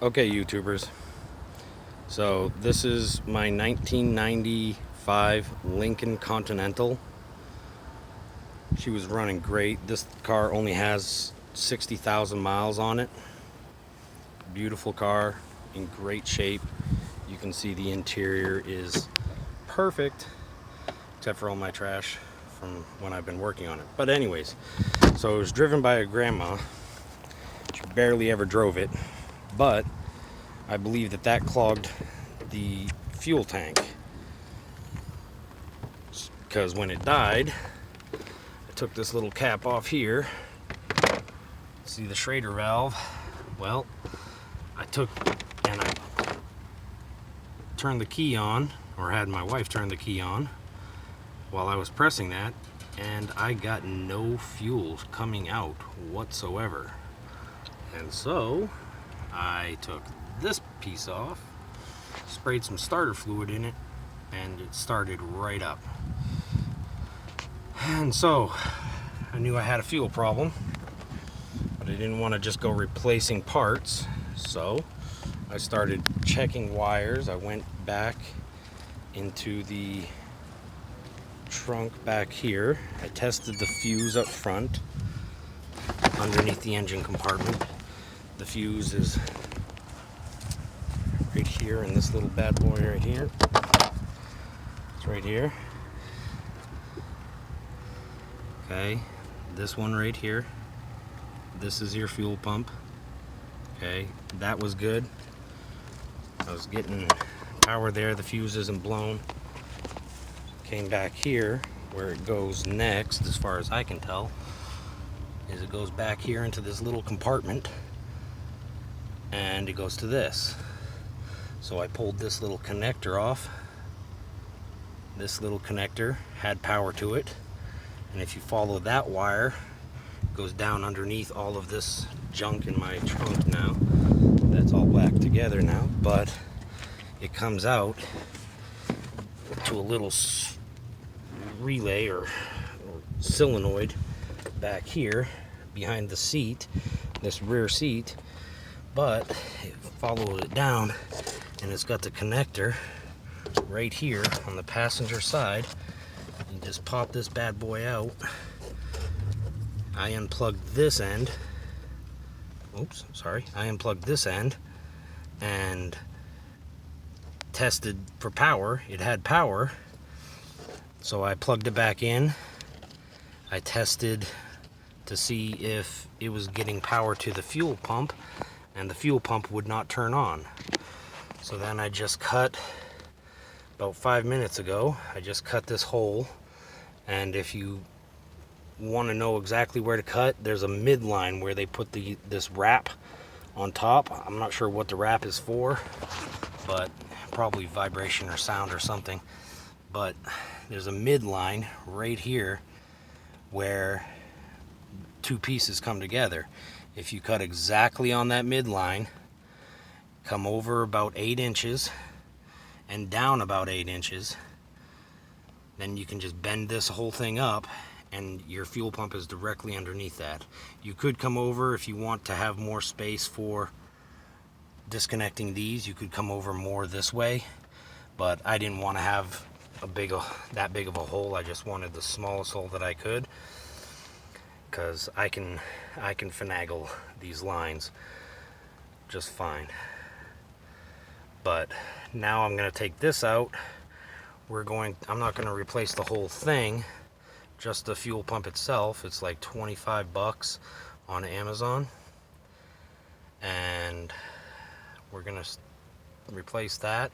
Okay, YouTubers. So this is my 1995 Lincoln Continental. She was running great. This car only has 60,000 miles on it. Beautiful car, in great shape. You can see the interior is perfect, except for all my trash from when I've been working on it. But anyways, so it was driven by a grandma. She barely ever drove it, but I believe that clogged the fuel tank, because when it died, I took this little cap off here. See the Schrader valve? Well, I took and I turned the key on, or had my wife turn the key on while I was pressing that, and I got no fuel coming out whatsoever. And so I took this piece off, sprayed some starter fluid in it, and it started right up. And so I knew I had a fuel problem, but I didn't want to just go replacing parts, so I started checking wires. I went back into the trunk back here. I tested the fuse up front underneath the engine compartment. The fuse is right here in this little bad boy right here. It's right here. Okay, this one right here. This is your fuel pump. Okay, that was good. I was getting power there. The fuse isn't blown. Came back here where it goes next, as far as I can tell, is it goes back here into this little compartment, and it goes to this. So I pulled this little connector off. This little connector had power to it, and if you follow that wire, it goes down underneath all of this junk in my trunk now. That's all whacked together now, but it comes out to a little relay or solenoid back here behind the seat, this rear seat, but it followed it down, and it's got the connector right here on the passenger side. You just pop this bad boy out. I unplugged this end. I unplugged this end and tested for power. It had power, so I plugged it back in. I tested to see if it was getting power to the fuel pump, and the fuel pump would not turn on. So then I just cut, about 5 minutes ago, I just cut this hole. And if you want to know exactly where to cut, there's a midline where they put this wrap on top. I'm not sure what the wrap is for, but probably vibration or sound or something. But there's a midline right here where two pieces come together. If you cut exactly on that midline, come over about 8 inches and down about 8 inches, then you can just bend this whole thing up, and your fuel pump is directly underneath that. You could come over if you want to have more space for disconnecting these. You could come over more this way, but I didn't want to have that big of a hole. I just wanted the smallest hole that I could, because I can finagle these lines just fine. But now I'm going to take this out. I'm not going to replace the whole thing, just the fuel pump itself. It's like 25 bucks on Amazon, and we're going to replace that,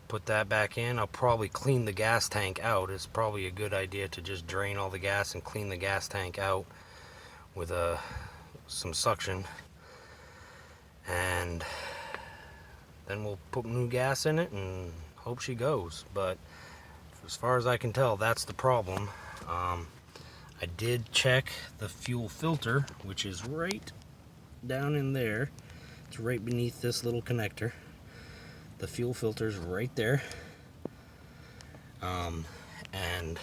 put that back in. I'll probably clean the gas tank out. It's probably a good idea to just drain all the gas and clean the gas tank out with some suction, and then we'll put new gas in it and hope she goes. But as far as I can tell, that's the problem. I did check the fuel filter, which is right down in there. It's right beneath this little connector. The fuel filter's right there. And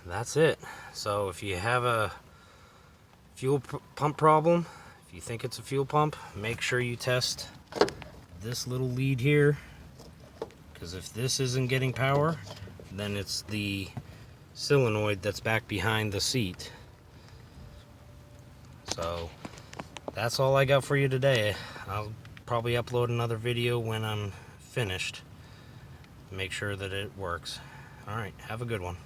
that's it. So if you have a fuel pump problem, If you think it's a fuel pump, make sure you test this little lead here, because if this isn't getting power, then it's the solenoid that's back behind the seat. So that's all I got for you today. I'll probably upload another video when I'm finished. Make sure that it works. Alright, have a good one.